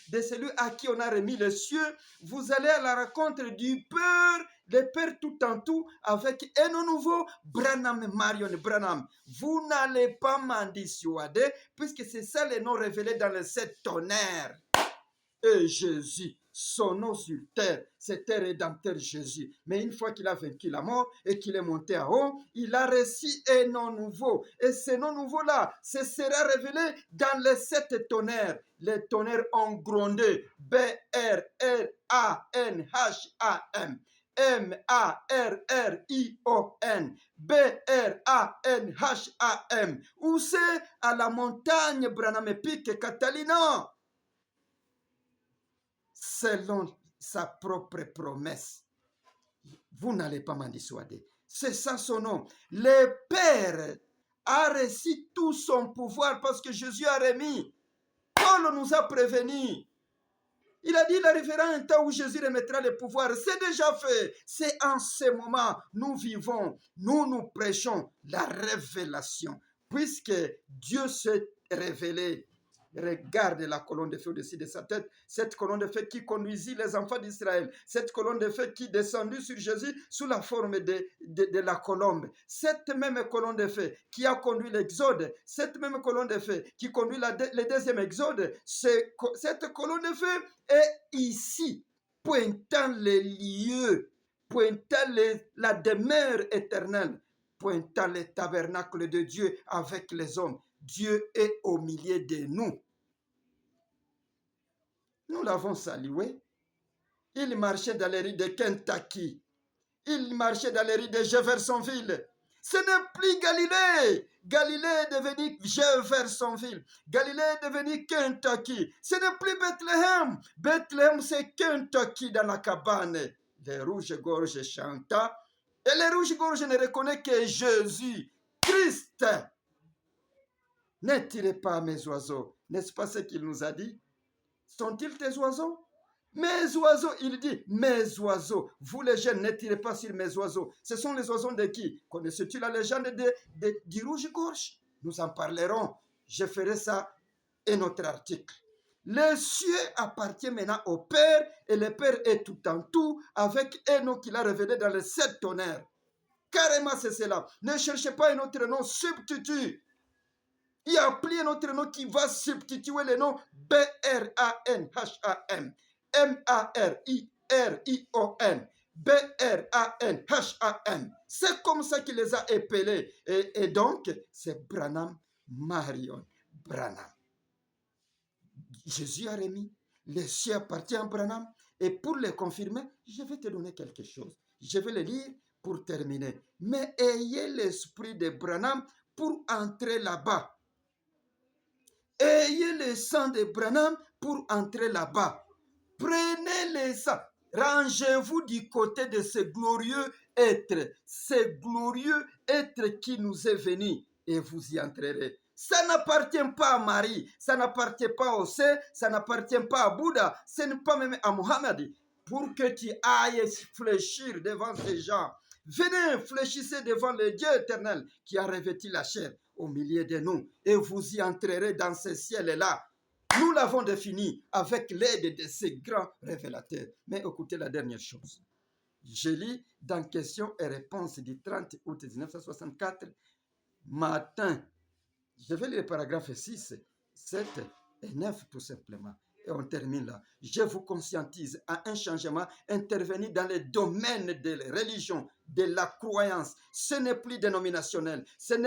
de celui à qui on a remis les cieux, vous allez à la rencontre du Père, le Père tout en tout, avec un nom nouveau, Branham Marion Branham. Vous n'allez pas m'en dissuader, puisque c'est ça le nom révélé dans le 7 tonnerres. Et Jésus, son nom sur terre, c'était Rédempteur Jésus. Mais une fois qu'il a vaincu la mort et qu'il est monté en haut, il a reçu un nom nouveau. Et ce nom nouveau-là, ce sera révélé dans les 7 tonnerres. Les tonnerres ont grondé. B-R-R-A-N-H-A-M. M-A-R-R-I-O-N. B-R-A-N-H-A-M. Où c'est? À la montagne Branham Peak Catalina. Selon sa propre promesse. Vous n'allez pas m'en dissuader. C'est ça son nom. Le Père a reçu tout son pouvoir parce que Jésus a remis. Paul nous a prévenus. Il a dit il arrivera un temps où Jésus remettra le pouvoir. C'est déjà fait. C'est en ce moment nous vivons. Nous prêchons la révélation. Puisque Dieu s'est révélé. Regarde la colonne de feu au-dessus de sa tête, cette colonne de feu qui conduisit les enfants d'Israël, cette colonne de feu qui descendit sur Jésus sous la forme de la colombe, cette même colonne de feu qui a conduit l'exode, cette même colonne de feu qui conduit le deuxième exode, cette colonne de feu est ici, pointant les lieux, pointant la demeure éternelle, pointant le tabernacle de Dieu avec les hommes. Dieu est au milieu de nous. Nous l'avons salué. Il marchait dans les rues de Kentucky. Il marchait dans les rues de Jeffersonville. Ce n'est plus Galilée. Galilée est devenue Jeffersonville. Galilée est devenue Kentucky. Ce n'est plus Bethléem. Bethléem, c'est Kentucky dans la cabane. Les rouges-gorges chantent. Et les rouges-gorges ne reconnaissent que Jésus, Christ. Ne tirez pas mes oiseaux. N'est-ce pas ce qu'il nous a dit? Sont-ils tes oiseaux? Mes oiseaux, il dit, mes oiseaux. Vous les jeunes, ne tirez pas sur mes oiseaux. Ce sont les oiseaux de qui? Connais-tu la légende du rouge-gorge? Nous en parlerons. Je ferai ça un autre article. Les cieux appartiennent maintenant au Père et le Père est tout en tout avec Enoch qui l'a révélé dans les 7 tonnerres. Carrément, c'est cela. Ne cherchez pas un autre nom, substitut. Il y a plus un autre nom qui va substituer le nom B-R-A-N-H-A-M. M-A-R-I-R-I-O-N. B-R-A-N-H-A-M. C'est comme ça qu'il les a appelés. Et donc, c'est Branham Marion Branham. Jésus a remis les cieux appartiennent à Branham. Et pour le confirmer, je vais te donner quelque chose. Je vais le lire pour terminer. Mais ayez l'esprit de Branham pour entrer là-bas. Ayez le sang de Branham pour entrer là-bas. Prenez le sang. Rangez-vous du côté de ce glorieux être qui nous est venu et vous y entrerez. Ça n'appartient pas à Marie, ça n'appartient pas au Saint, ça n'appartient pas à Bouddha, ce n'est pas même à Mohammed. Pour que tu ailles fléchir devant ces gens, venez, fléchissez devant le Dieu éternel qui a revêtu la chair au milieu de nous et vous y entrerez dans ce ciel-là. Nous l'avons défini avec l'aide de ces grands révélateurs. Mais écoutez la dernière chose. Je lis dans Questions et réponses du 30 août 1964, matin. Je vais lire les paragraphes 6, 7 et 9 tout simplement. Et on termine là. Je vous conscientise à un changement intervenu dans les domaines de la religion, de la croyance. Ce n'est plus dénominationnel. C'est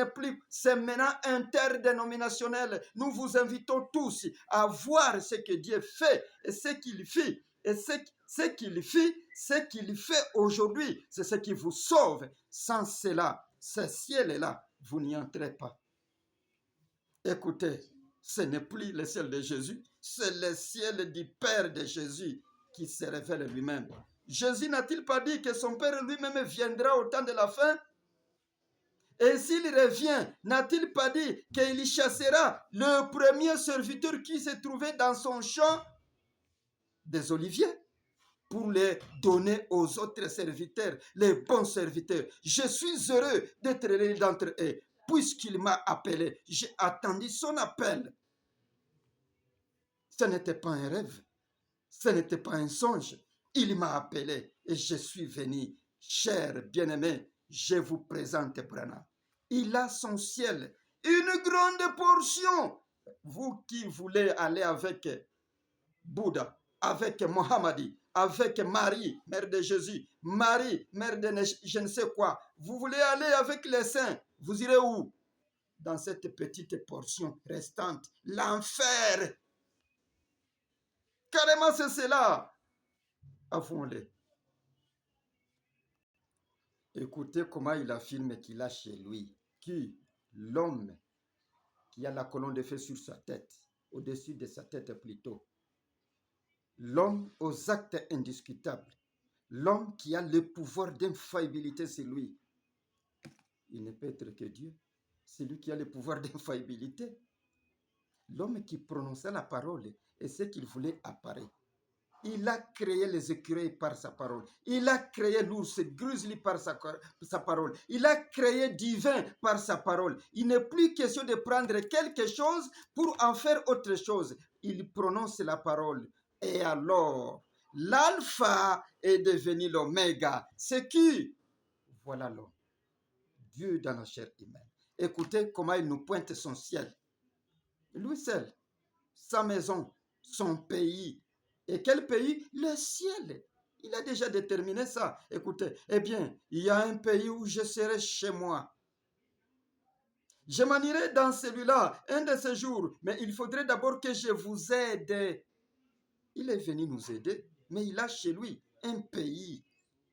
maintenant interdénominationnel. Nous vous invitons tous à voir ce que Dieu fait et ce qu'il fit. Et ce qu'il fait aujourd'hui, c'est ce qui vous sauve. Sans cela, ce ciel-là, vous n'y entrez pas. Écoutez, ce n'est plus le ciel de Jésus, c'est le ciel du Père de Jésus qui se révèle lui-même. Jésus n'a-t-il pas dit que son Père lui-même viendra au temps de la fin? Et s'il revient, n'a-t-il pas dit qu'il chassera le premier serviteur qui se trouvait dans son champ des oliviers pour les donner aux autres serviteurs, les bons serviteurs? Je suis heureux d'être l'un d'entre eux. Puisqu'il m'a appelé, j'ai attendu son appel. Ce n'était pas un rêve, ce n'était pas un songe. Il m'a appelé et je suis venu. Cher bien-aimé, je vous présente Branham. Il a son ciel, une grande portion. Vous qui voulez aller avec Bouddha, avec Mohammed, avec Marie, mère de Jésus, Marie, mère de je ne sais quoi, vous voulez aller avec les saints, vous irez où? Dans cette petite portion restante, l'enfer. Carrément, c'est cela. Avouons-le. Écoutez comment il affirme qu'il a chez lui qui, l'homme qui a la colonne de feu sur sa tête, au-dessus de sa tête plutôt, l'homme aux actes indiscutables, l'homme qui a le pouvoir d'infaillibilité, c'est lui. Il ne peut être que Dieu. C'est lui qui a le pouvoir d'infaillibilité. L'homme qui prononçait la parole et ce qu'il voulait apparaître. Il a créé les écureuils par sa parole. Il a créé l'ours grizzly par sa parole. Il a créé divin par sa parole. Il n'est plus question de prendre quelque chose pour en faire autre chose. Il prononce la parole. Et alors, l'alpha est devenu l'oméga. C'est qui? Voilà l'homme. Dieu dans la chair humaine. Écoutez comment il nous pointe son ciel. Lui seul, sa maison, son pays. Et quel pays? Le ciel. Il a déjà déterminé ça. Écoutez, eh bien, il y a un pays où je serai chez moi. Je m'en irai dans celui-là un de ces jours, mais il faudrait d'abord que je vous aide. Il est venu nous aider, mais il a chez lui un pays.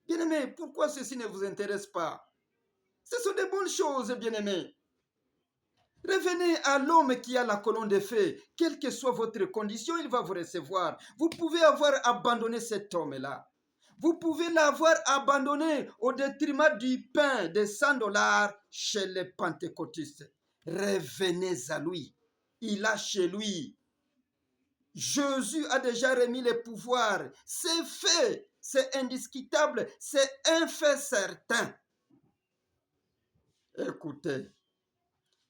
Bien-aimé, pourquoi ceci ne vous intéresse pas? Ce sont des bonnes choses, bien-aimés. Revenez à l'homme qui a la colonne de feu. Quelle que soit votre condition, il va vous recevoir. Vous pouvez avoir abandonné cet homme-là. Vous pouvez l'avoir abandonné au détriment du pain de 100 dollars chez les pentecôtistes. Revenez à lui. Il a chez lui. Jésus a déjà remis les pouvoirs. C'est fait. C'est indiscutable. C'est un fait certain. Écoutez.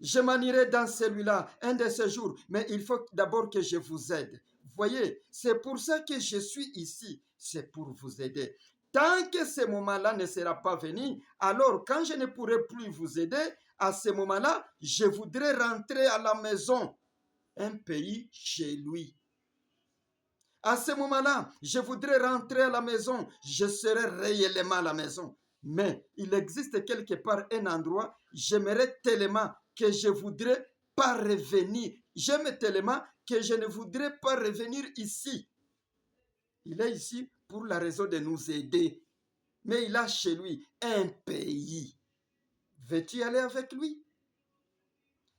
Je m'en irai dans celui-là un de ces jours, mais il faut d'abord que je vous aide. Voyez, c'est pour ça que je suis ici, c'est pour vous aider. Tant que ce moment-là ne sera pas venu, alors quand je ne pourrai plus vous aider, à ce moment-là, je voudrais rentrer à la maison, un pays chez lui. À ce moment-là, je voudrais rentrer à la maison, je serai réellement à la maison. Mais il existe quelque part un endroit, j'aimerais tellement que je voudrais pas revenir. J'aime tellement que je ne voudrais pas revenir ici. Il est ici pour la raison de nous aider. Mais il a chez lui un pays. Veux-tu aller avec lui?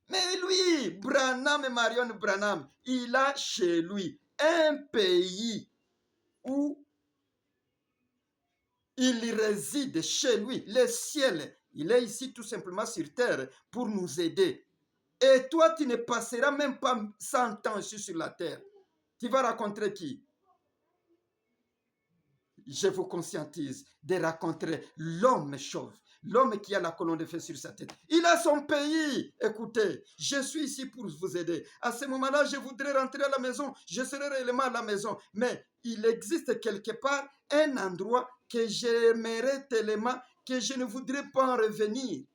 Mais lui, Branham et Marion Branham, il a chez lui un pays où il réside chez lui, le ciel. Il est ici tout simplement sur terre pour nous aider. Et toi, tu ne passeras même pas 100 ans ici sur la terre. Tu vas rencontrer qui? Je vous conscientise de rencontrer l'homme chauve, l'homme qui a la colonne de feu sur sa tête. Il a son pays. Écoutez, je suis ici pour vous aider. À ce moment-là, je voudrais rentrer à la maison. Je serai réellement à la maison. Mais il existe quelque part un endroit que j'aimerais tellement que je ne voudrais pas en revenir.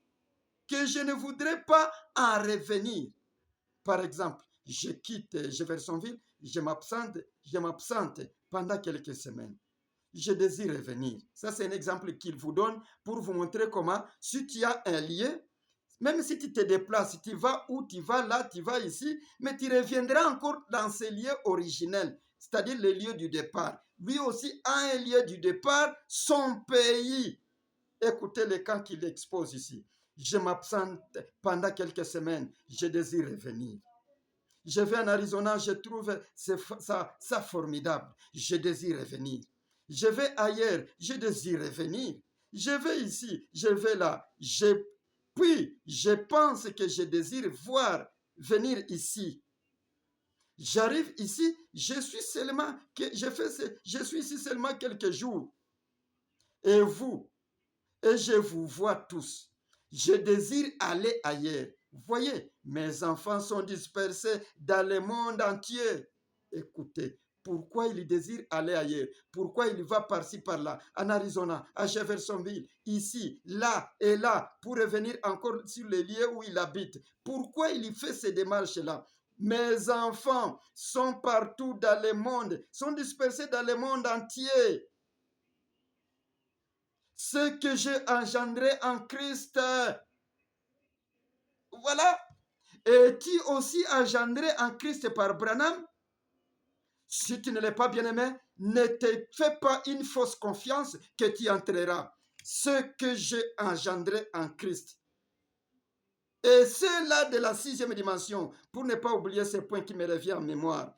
Que je ne voudrais pas en revenir. Par exemple, je quitte Jeffersonville, je m'absente pendant quelques semaines. Je désire revenir. Ça, c'est un exemple qu'il vous donne pour vous montrer comment, si tu as un lieu, même si tu te déplaces, tu vas où, tu vas là, tu vas ici, mais tu reviendras encore dans ce lieu originel, c'est-à-dire le lieu du départ. Lui aussi a un lieu du départ, son pays. Écoutez le camp qu'il expose ici. Je m'absente pendant quelques semaines, je désire revenir. Je vais en Arizona, je trouve ça formidable. Je désire revenir. Je vais ailleurs, je désire revenir. Je vais ici, je vais là. Puis, je pense que je désire venir ici. J'arrive ici, je suis ici seulement quelques jours. Et je vous vois tous. Je désire aller ailleurs. Voyez, mes enfants sont dispersés dans le monde entier. Écoutez, pourquoi il désire aller ailleurs? Pourquoi il va par-ci, par-là, en Arizona, à Jeffersonville, ici, là et là, pour revenir encore sur les lieux où il habite? Pourquoi il fait ces démarches-là? Mes enfants sont partout dans le monde, sont dispersés dans le monde entier. Ce que j'ai engendré en Christ, voilà. Es-tu aussi engendré en Christ par Branham? Si tu ne l'es pas bien-aimé, ne te fais pas une fausse confiance que tu entreras. Ce que j'ai engendré en Christ. Et ceux-là de la 6e dimension, pour ne pas oublier ces points qui me reviennent en mémoire,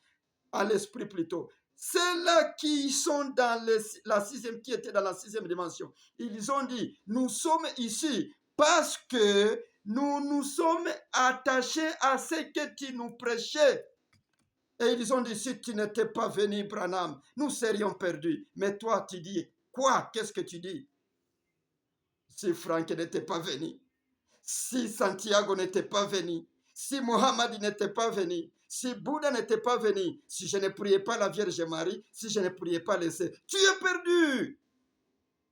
à l'esprit plutôt. Ceux-là qui sont dans la 6e, qui étaient dans la 6e dimension, ils ont dit, nous sommes ici parce que nous nous sommes attachés à ce que tu nous prêchais. Et ils ont dit, si tu n'étais pas venu, Branham, nous serions perdus. Mais toi, tu dis, quoi? Qu'est-ce que tu dis? Si Franck n'était pas venu, si Santiago n'était pas venu, si Mohammed n'était pas venu, si Bouddha n'était pas venu, si je ne priais pas la Vierge Marie, si je ne priais pas les saints, tu es perdu.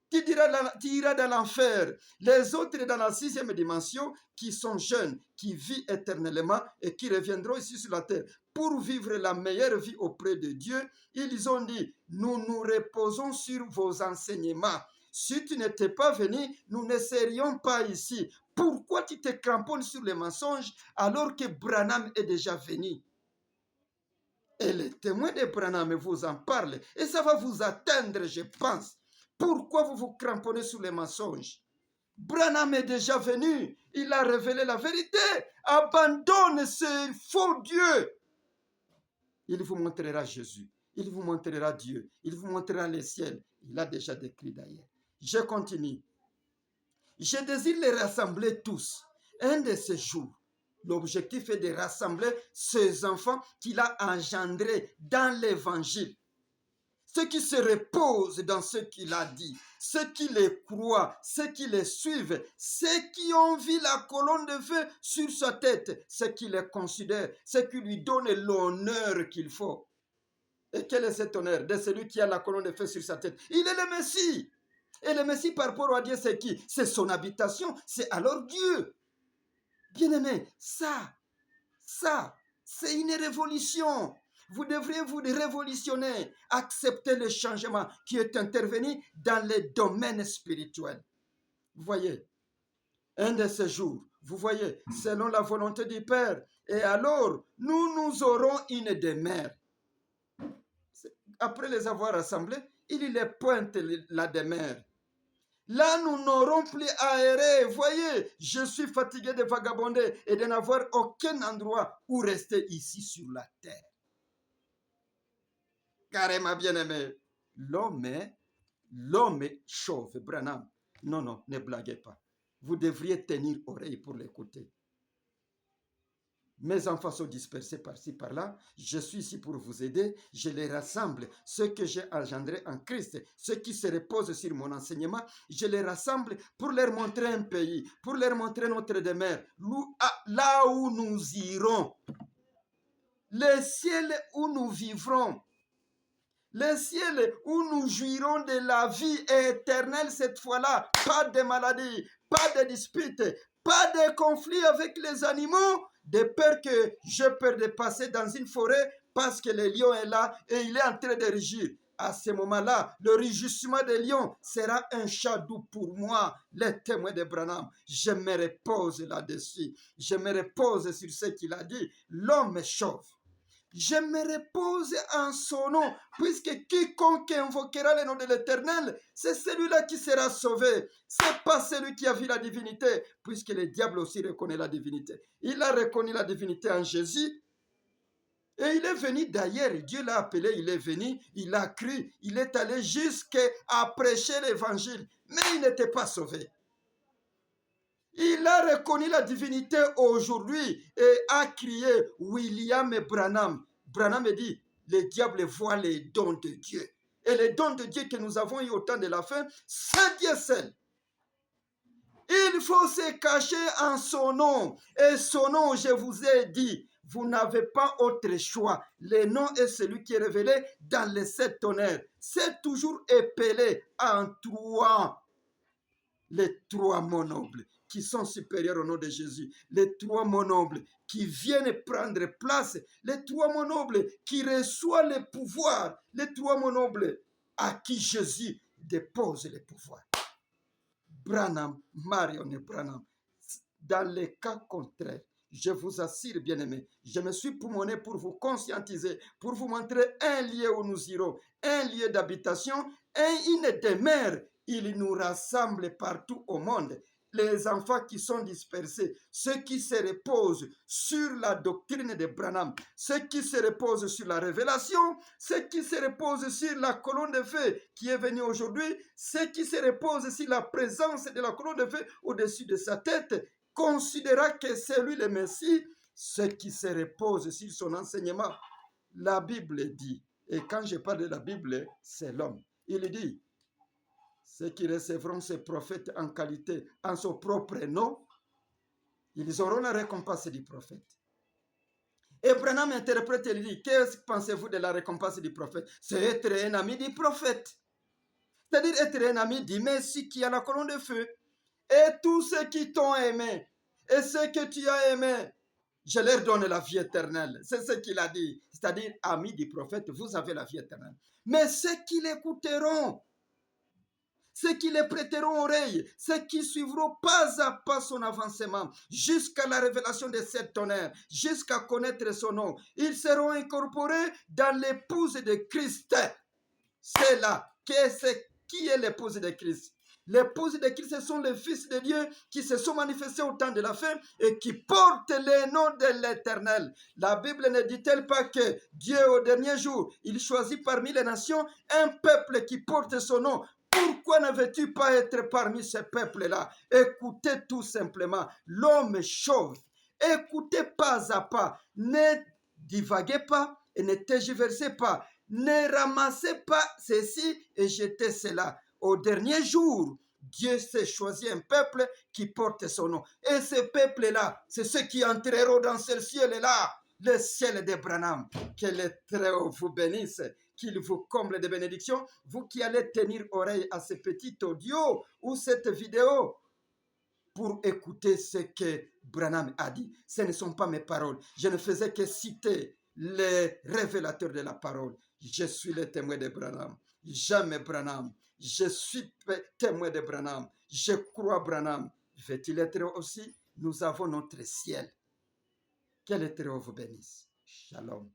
Tu iras dans l'enfer. Les autres dans la 6e dimension qui sont jeunes, qui vivent éternellement et qui reviendront ici sur la terre pour vivre la meilleure vie auprès de Dieu, ils ont dit, nous nous reposons sur vos enseignements. Si tu n'étais pas venu, nous ne serions pas ici. Pourquoi tu te cramponnes sur les mensonges alors que Branham est déjà venu? Et les témoins de Branham vous en parlent et ça va vous atteindre, je pense. Pourquoi vous vous cramponnez sur les mensonges? Branham est déjà venu. Il a révélé la vérité. Abandonne ce faux Dieu. Il vous montrera Jésus. Il vous montrera Dieu. Il vous montrera le ciel. Il a déjà décrit d'ailleurs. Je continue. Je désire les rassembler tous. Un de ces jours, l'objectif est de rassembler ces enfants qu'il a engendrés dans l'évangile. Ceux qui se reposent dans ce qu'il a dit, ceux qui les croient, ceux qui les suivent, ceux qui ont vu la colonne de feu sur sa tête, ceux qui les considèrent, ceux qui lui donnent l'honneur qu'il faut. Et quel est cet honneur de celui qui a la colonne de feu sur sa tête? Il est le Messie. Et le Messie par rapport à Dieu, c'est qui? C'est son habitation, c'est alors Dieu. Bien-aimé, ça, c'est une révolution. Vous devriez vous révolutionner, accepter le changement qui est intervenu dans les domaines spirituels. Vous voyez, un de ces jours, vous voyez, selon la volonté du Père, et alors nous aurons une demeure. Après les avoir rassemblés, il les pointe la demeure. Là, nous n'aurons plus à errer. Voyez, je suis fatigué de vagabonder et de n'avoir aucun endroit où rester ici sur la terre. Carrément bien-aimé, l'homme est chauve, Branham. Non, ne blaguez pas. Vous devriez tenir oreille pour l'écouter. Mes enfants sont dispersés par-ci, par-là. Je suis ici pour vous aider. Je les rassemble. Ceux que j'ai engendrés en Christ, ceux qui se reposent sur mon enseignement, je les rassemble pour leur montrer un pays, pour leur montrer notre demeure, là où nous irons. Le ciel où nous vivrons. Le ciel où nous jouirons de la vie éternelle cette fois-là. Pas de maladie, pas de disputes, pas de conflits avec les animaux, de peur que je peux de passer dans une forêt parce que le lion est là et il est en train de rugir. À ce moment-là, le rugissement des lions sera un shadow pour moi, les témoins de Branham. Je me repose là-dessus. Je me repose sur ce qu'il a dit. L'homme est chauve. Je me repose en son nom, puisque quiconque invoquera le nom de l'Éternel, c'est celui-là qui sera sauvé. C'est pas celui qui a vu la divinité, puisque le diable aussi reconnaît la divinité. Il a reconnu la divinité en Jésus, et il est venu d'ailleurs, Dieu l'a appelé, il est venu, il a cru, il est allé jusqu'à prêcher l'évangile, mais il n'était pas sauvé. Il a reconnu la divinité aujourd'hui et a crié William Branham. Branham dit, le diable voit les dons de Dieu. Et les dons de Dieu que nous avons eu au temps de la fin, c'est Dieu seul. Il faut se cacher en son nom. Et son nom, je vous ai dit, vous n'avez pas autre choix. Le nom est celui qui est révélé dans les 7 tonnerres. C'est toujours épelé en 3. Les 3 mots nobles qui sont supérieurs au nom de Jésus, les 3 mots nobles qui viennent prendre place, les 3 mots nobles qui reçoivent le pouvoir, les 3 mots nobles à qui Jésus dépose le pouvoir. Branham, Marion et Branham, dans les cas contraires, je vous assure, bien-aimés, je me suis poumonné pour vous conscientiser, pour vous montrer un lieu où nous irons, un lieu d'habitation, une demeure. Il nous rassemble partout au monde. Les enfants qui sont dispersés, ceux qui se reposent sur la doctrine de Branham, ceux qui se reposent sur la révélation, ceux qui se reposent sur la colonne de feu qui est venue aujourd'hui, ceux qui se reposent sur la présence de la colonne de feu au-dessus de sa tête, considérera que c'est lui le Messie, ceux qui se reposent sur son enseignement. La Bible dit, et quand je parle de la Bible, c'est l'homme. Il dit, ceux qui recevront ces prophètes en qualité, en son propre nom, ils auront la récompense du prophète. Et Branham interprète et dit, qu'est-ce que pensez-vous de la récompense du prophète? C'est être un ami du prophète. C'est-à-dire être un ami du Messie qui a la colonne de feu. Et tous ceux qui t'ont aimé, et ceux que tu as aimés, je leur donne la vie éternelle. C'est ce qu'il a dit. C'est-à-dire, amis du prophète, vous avez la vie éternelle. Mais ceux qui l'écouteront, ceux qui les prêteront oreille, ceux qui suivront pas à pas son avancement, jusqu'à la révélation de 7 tonnerres, jusqu'à connaître son nom, ils seront incorporés dans l'épouse de Christ. C'est là. Qui est l'épouse de Christ? L'épouse de Christ, ce sont les fils de Dieu qui se sont manifestés au temps de la fin et qui portent le nom de l'Éternel. La Bible ne dit-elle pas que Dieu, au dernier jour, il choisit parmi les nations un peuple qui porte son nom? Pourquoi ne veux-tu pas être parmi ces peuples-là? Écoutez tout simplement l'homme chauve. Écoutez pas à pas. Ne divaguez pas et ne tergiversez pas. Ne ramassez pas ceci et jetez cela. Au dernier jour, Dieu s'est choisi un peuple qui porte son nom. Et ce peuple-là, c'est ceux qui entreront dans ce ciel-là, le ciel d'Abraham. Que le Très-Haut vous bénisse, qu'il vous comble de bénédictions. Vous qui allez tenir oreille à ce petit audio ou cette vidéo pour écouter ce que Branham a dit. Ce ne sont pas mes paroles. Je ne faisais que citer les révélateurs de la parole. Je suis le témoin de Branham. J'aime Branham. Je suis témoin de Branham. Je crois Branham. Veut-il être aussi? Nous avons notre ciel. Que l'Éternel vous bénisse. Shalom.